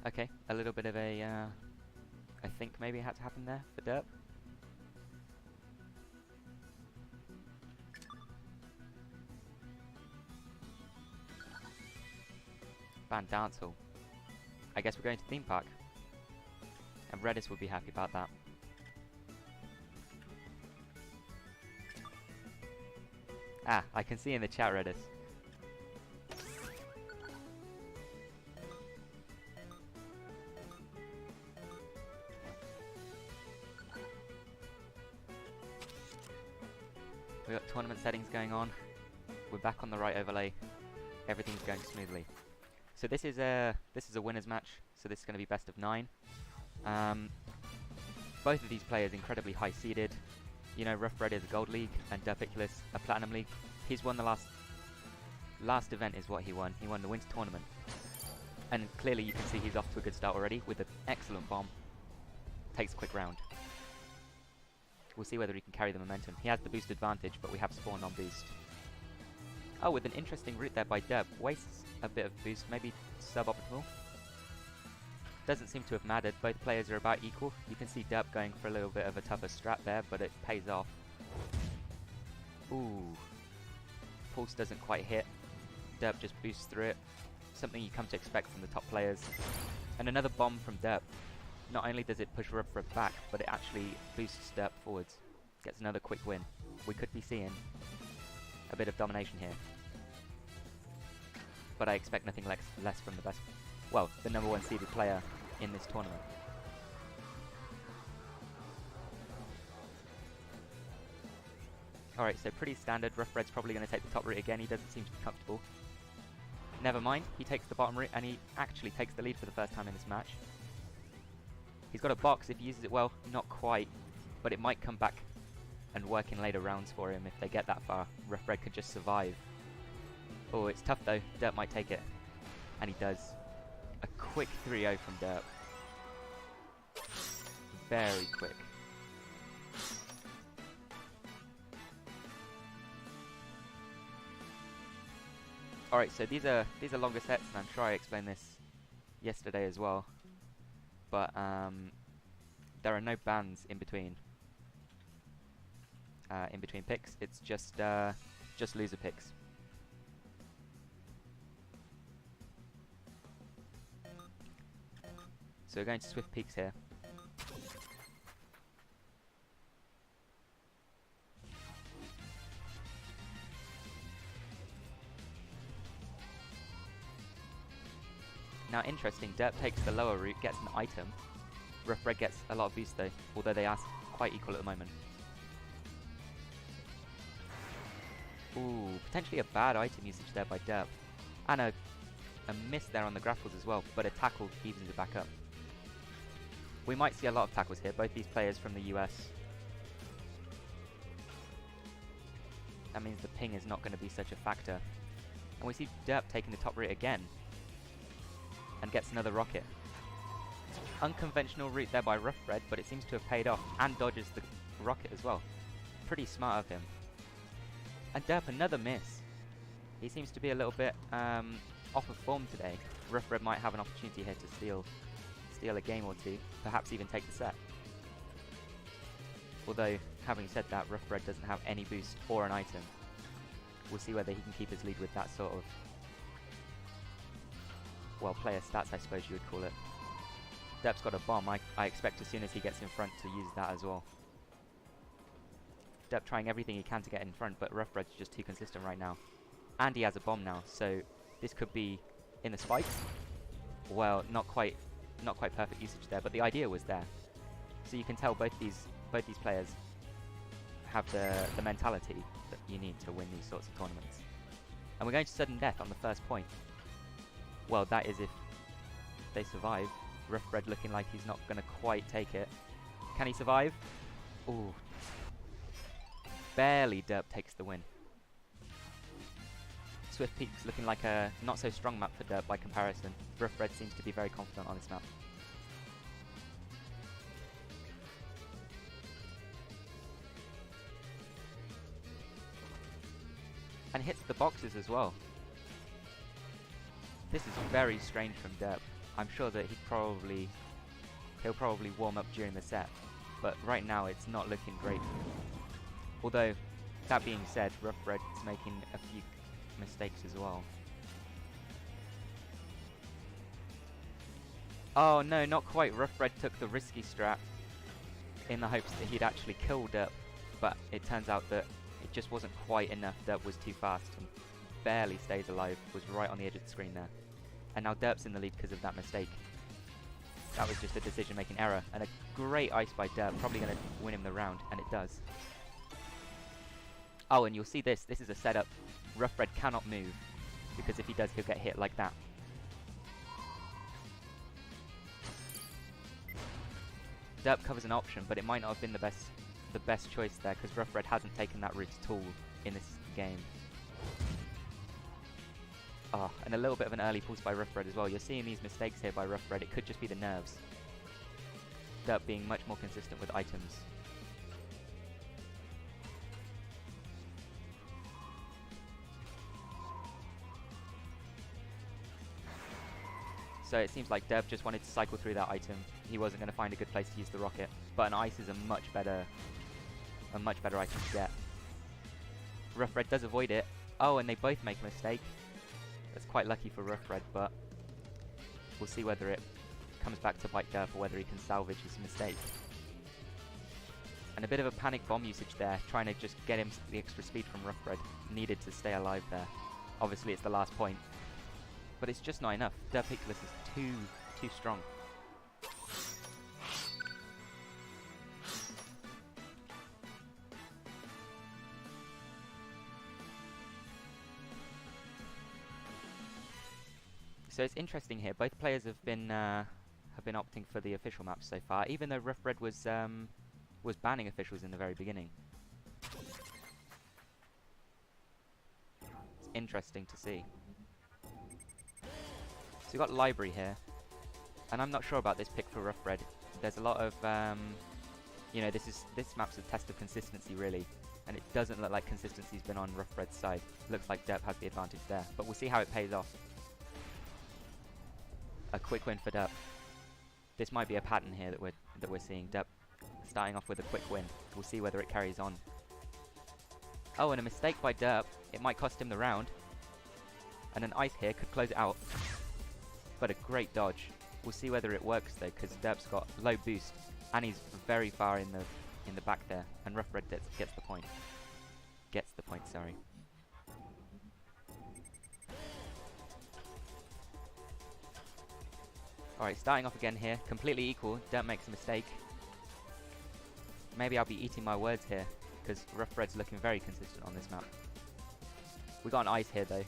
Okay, a little bit of a, I think maybe it had to happen there for derp. Band dance hall. I guess we're going to theme park. And Redis would be happy about that. Ah, I can see in the chat, Redis. We got tournament settings going on. We're back on the right overlay. Everything's going smoothly. So this is a winners match. So this is going to be best of 9. Both of these players incredibly high seeded. You know, Rough Red is a Gold League and Derpiculous a Platinum League. He's won the last event is what he won. He won the Winter Tournament. And clearly you can see he's off to a good start already with an excellent bomb. Takes a quick round. We'll see whether he can carry the momentum. He has the boost advantage, but we have spawned on boost. Oh, with an interesting route there by Derp. Wastes a bit of boost, maybe suboptimal. Doesn't seem to have mattered. Both players are about equal. You can see Derp going for a little bit of a tougher strat there, but it pays off. Ooh. Pulse doesn't quite hit. Derp just boosts through it. Something you come to expect from the top players. And another bomb from Derp. Not only does it push Rough Red back, but it actually boosts Derp forwards. Gets another quick win. We could be seeing a bit of domination here. But I expect nothing less from the best, well, the number 1 seeded player in this tournament. Alright, so pretty standard. Rough Red's probably going to take the top route again. He doesn't seem to be comfortable. Never mind, he takes the bottom route and he actually takes the lead for the first time in this match. He's got a box. If he uses it well, not quite, but it might come back and work in later rounds for him if they get that far. Rough Red could just survive. Oh, it's tough though. Derp might take it. And he does. A quick 3-0 from Derp. Very quick. Alright, so these are longer sets, and I'm sure I explained this yesterday as well. But there are no bans in between picks. It's just loser picks. So we're going to Swift Peaks here. Now interesting, Derp takes the lower route, gets an item. Rough Red gets a lot of boost though, although they are quite equal at the moment. Ooh, potentially a bad item usage there by Derp. And a miss there on the grapples as well, but a tackle evens it back up. We might see a lot of tackles here, both these players from the US. That means the ping is not going to be such a factor. And we see Derp taking the top route again. And gets another rocket. Unconventional route there by Rough Red, but it seems to have paid off, and dodges the rocket as well. Pretty smart of him. And Derp, another miss. He seems to be a little bit off of form today. Rough Red might have an opportunity here to steal a game or two, perhaps even take the set. Although, having said that, Rough Red doesn't have any boost or an item. We'll see whether he can keep his lead with that sort of, well, player stats I suppose you would call it. Derp's got a bomb. I expect as soon as he gets in front to use that as well. Derp trying everything he can to get in front, but Rough Red's just too consistent right now. And he has a bomb now, so this could be in the spikes. Well, not quite perfect usage there, but the idea was there. So you can tell both these players have the mentality that you need to win these sorts of tournaments. And we're going to sudden death on the first point. Well, that is if they survive. Rough Red looking like he's not going to quite take it. Can he survive? Ooh. Barely Derp takes the win. Swift Peaks looking like a not so strong map for Derp by comparison. Rough Red seems to be very confident on this map. And hits the boxes as well. This is very strange from Derp. I'm sure that he'll probably warm up during the set, but right now it's not looking great. Although, that being said, Rough Red's making a few mistakes as well. Oh no, not quite. Rough Red took the risky strat in the hopes that he'd actually kill Derp, but it turns out that it just wasn't quite enough. Derp was too fast and barely stays alive, was right on the edge of the screen there. And now Derp's in the lead because of that mistake. That was just a decision-making error, and a great ice by Derp, probably going to win him the round, and it does. Oh, and you'll see this. This is a setup. Rough Red cannot move, because if he does, he'll get hit like that. Derp covers an option, but it might not have been the best choice there, because Rough Red hasn't taken that route at all in this game. Oh, and a little bit of an early pulse by Rough Red as well. You're seeing these mistakes here by Rough Red. It could just be the nerves. Derp being much more consistent with items. So it seems like Derp just wanted to cycle through that item. He wasn't going to find a good place to use the rocket. But an ice is a much better item to get. Rough Red does avoid it. Oh, and they both make a mistake. That's quite lucky for Rough Red, but we'll see whether it comes back to bite Derp or whether he can salvage his mistake. And a bit of a panic bomb usage there, trying to just get him the extra speed from Rough Red. Needed to stay alive there. Obviously it's the last point. But it's just not enough. Derpiculous is too strong. So it's interesting here. Both players have been opting for the official maps so far, even though Rough Red was banning officials in the very beginning. It's interesting to see. So we've got Library here, and I'm not sure about this pick for Rough Red. There's a lot of, you know, this map's a test of consistency really, and it doesn't look like consistency's been on Rough Red's side. Looks like Derp has the advantage there, but we'll see how it pays off. A quick win for Derp. This might be a pattern here that we're seeing. Derp starting off with a quick win. We'll see whether it carries on. Oh, and a mistake by Derp. It might cost him the round. And an ice here could close it out. But a great dodge. We'll see whether it works though, because Derp's got low boost, and he's very far in the back there. And Rough Red gets the point. Gets the point, sorry. Alright, starting off again here. Completely equal. Derp makes a mistake. Maybe I'll be eating my words here, because Rough Red's looking very consistent on this map. We got an ice here though.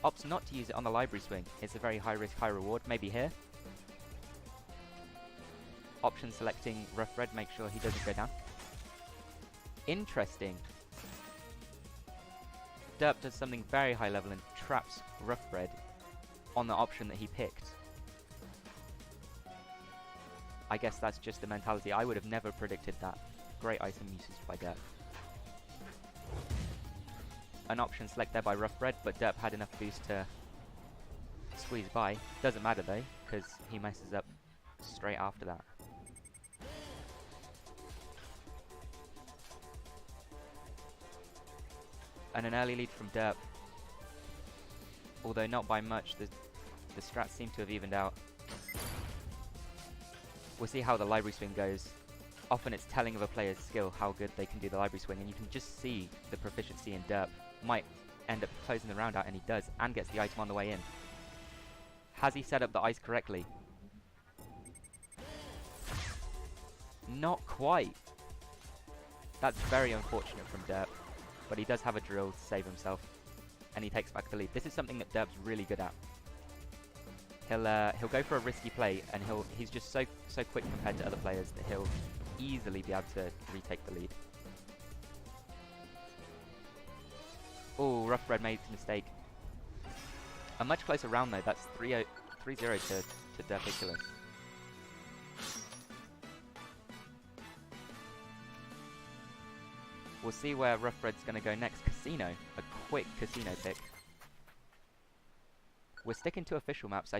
Opts not to use it on the library swing. It's a very high risk, high reward. Maybe here. Option selecting Rough Red, make sure he doesn't go down. Interesting. Derp does something very high level and traps Rough Red on the option that he picked. I guess that's just the mentality. I would have never predicted that. Great item usage by Derp. An option select there by Rough Red, but Derp had enough boost to squeeze by. Doesn't matter though, because he messes up straight after that. And an early lead from Derp. Although not by much, the strats seem to have evened out. We'll see how the library swing goes. Often it's telling of a player's skill how good they can do the library swing, and you can just see the proficiency in Derp. Might end up closing the round out, and he does, and gets the item on the way in. Has he set up the ice correctly? Not quite. That's very unfortunate from Derp, but he does have a drill to save himself, and he takes back the lead. This is something that Derp's really good at. He'll go for a risky play, and he's just so quick compared to other players that he'll easily be able to retake the lead. Oh, Rough Red made a mistake. A much closer round though. That's 3-0 to Derpiculous. We'll see where Rough Red's going to go next. Casino. A quick casino pick. We're sticking to official maps.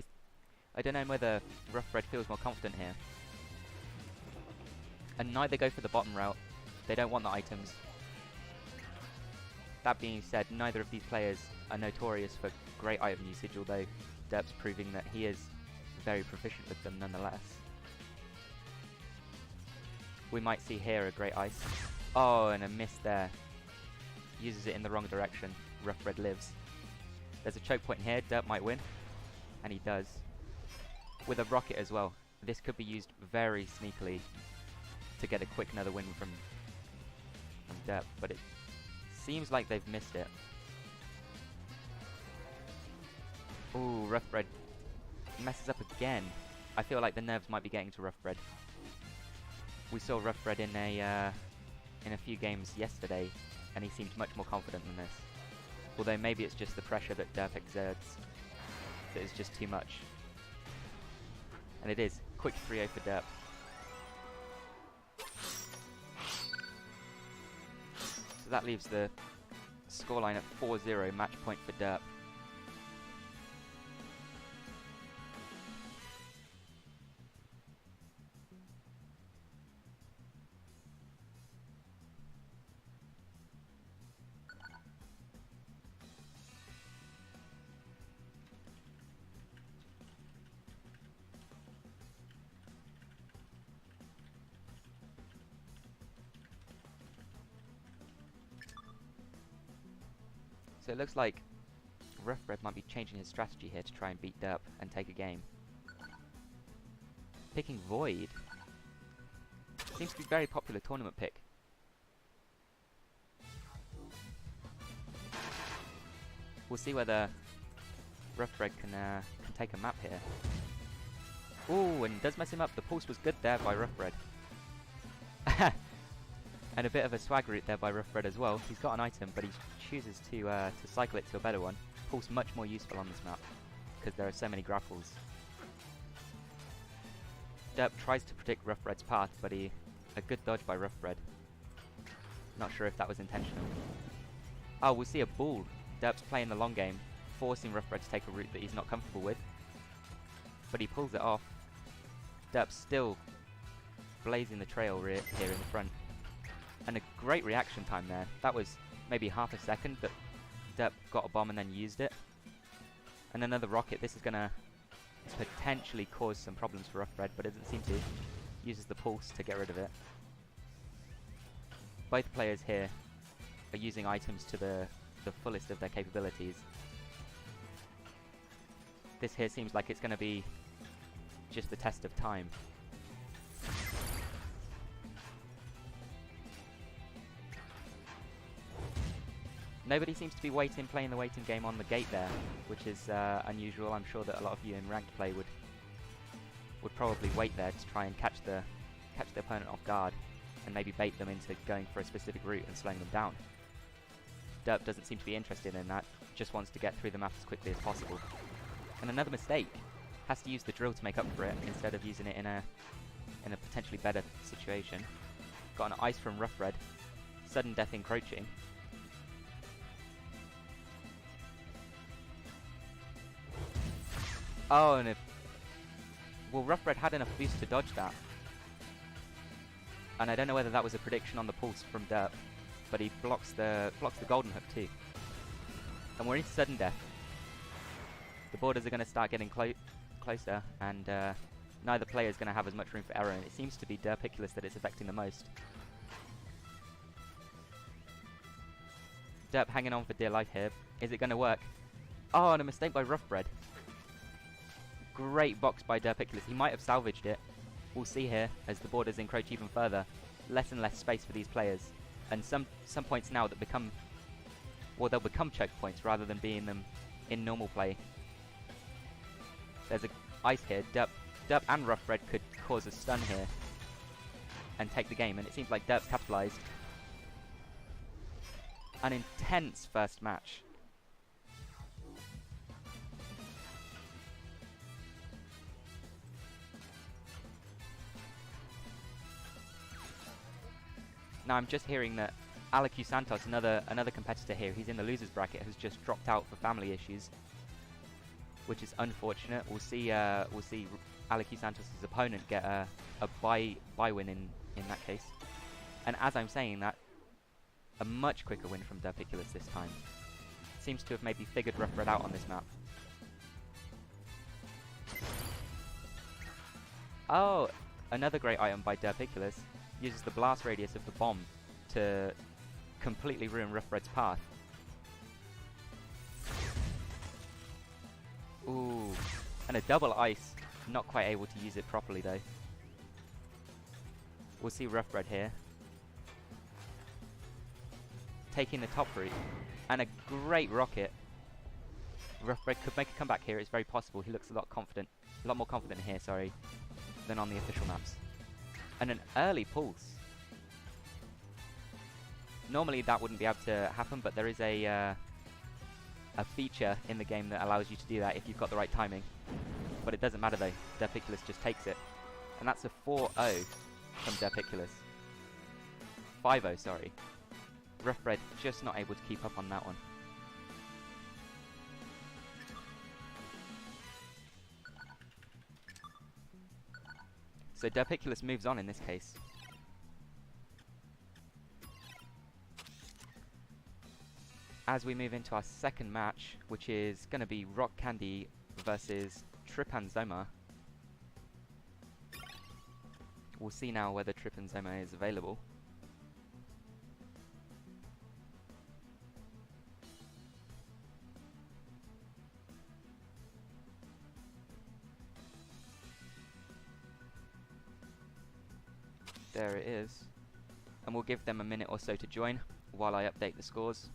I don't know whether Rough Red feels more confident here. And neither go for the bottom route. They don't want the items. That being said, neither of these players are notorious for great item usage, although Derp's proving that he is very proficient with them nonetheless. We might see here a great ice. Oh, and a miss there. Uses it in the wrong direction. Rough Red lives. There's a choke point here. Derp might win. And he does. With a rocket as well. This could be used very sneakily to get a quick another win from Derp, but it seems like they've missed it. Ooh, Rough Red messes up again. I feel like the nerves might be getting to Rough Red. We saw Rough Red in a few games yesterday, and he seemed much more confident than this. Although maybe it's just the pressure that Derp exerts that is just too much. And it is. Quick 3-0 for Derp. So that leaves the scoreline at 4-0, match point for Derp. So it looks like Rough Red might be changing his strategy here to try and beat Derp and take a game. Picking Void seems to be a very popular tournament pick. We'll see whether Rough Red can take a map here. Ooh, and does mess him up. The pulse was good there by Rough Red. And a bit of a swag route there by Rough Red as well. He's got an item, but he chooses to cycle it to a better one. Pulse much more useful on this map, because there are so many grapples. Derp tries to predict Rough Red's path, but a good dodge by Rough Red. Not sure if that was intentional. Oh, we'll see a ball. Derp's playing the long game, forcing Rough Red to take a route that he's not comfortable with. But he pulls it off. Derp's still blazing the trail here in the front. And a great reaction time there. That was maybe half a second that Derp got a bomb and then used it. And another rocket. This is going to potentially cause some problems for Rough Red, but it doesn't seem to. Uses the pulse to get rid of it. Both players here are using items to the fullest of their capabilities. This here seems like it's going to be just the test of time. Nobody seems to be playing the waiting game on the gate there, which is unusual. I'm sure that a lot of you in ranked play would probably wait there to try and catch the opponent off guard and maybe bait them into going for a specific route and slowing them down. Derp doesn't seem to be interested in that, just wants to get through the map as quickly as possible. And another mistake, has to use the drill to make up for it instead of using it in a potentially better situation. Got an ice from Rough Red, sudden death encroaching. Oh, and well, Rough Red had enough boost to dodge that. And I don't know whether that was a prediction on the pulse from Derp, but he blocks the golden hook too. And we're into sudden death. The borders are going to start getting closer, and neither player is going to have as much room for error, and it seems to be Derpiculous that it's affecting the most. Derp hanging on for dear life here. Is it going to work? Oh, and a mistake by Rough Red. Great box by Derpiculous. He might have salvaged it. We'll see here as the borders encroach even further. Less and less space for these players. And some points now that become... well, they'll become choke points rather than being them in normal play. There's a ice here. Derp and Rough Red could cause a stun here and take the game. And it seems like Derp's capitalized. An intense first match. Now I'm just hearing that Alecu Santos, another competitor here, he's in the losers bracket, has just dropped out for family issues. which is unfortunate. We'll see Aleki Santos' opponent get a bye win in that case. And as I'm saying that, a much quicker win from Derpiculous this time. Seems to have maybe figured Rough Red out on this map. Oh, another great item by Derpiculous. Uses the blast radius of the bomb to completely ruin Rough Red's path. Ooh, and a double ice. Not quite able to use it properly though. We'll see Rough Red here. Taking the top route. And a great rocket. Rough Red could make a comeback here, it's very possible. He looks a lot more confident here, sorry, than on the official maps. And an early pulse. Normally that wouldn't be able to happen, but there is a feature in the game that allows you to do that if you've got the right timing. But it doesn't matter though, Derpiculous just takes it. And that's a 4-0 from Derpiculous. 5-0, sorry. Rough Red just not able to keep up on that one. So Derpiculous moves on in this case. As we move into our second match, which is going to be Rock Candy versus Tripanzoma. We'll see now whether Tripanzoma is available. There it is. And we'll give them a minute or so to join while I update the scores.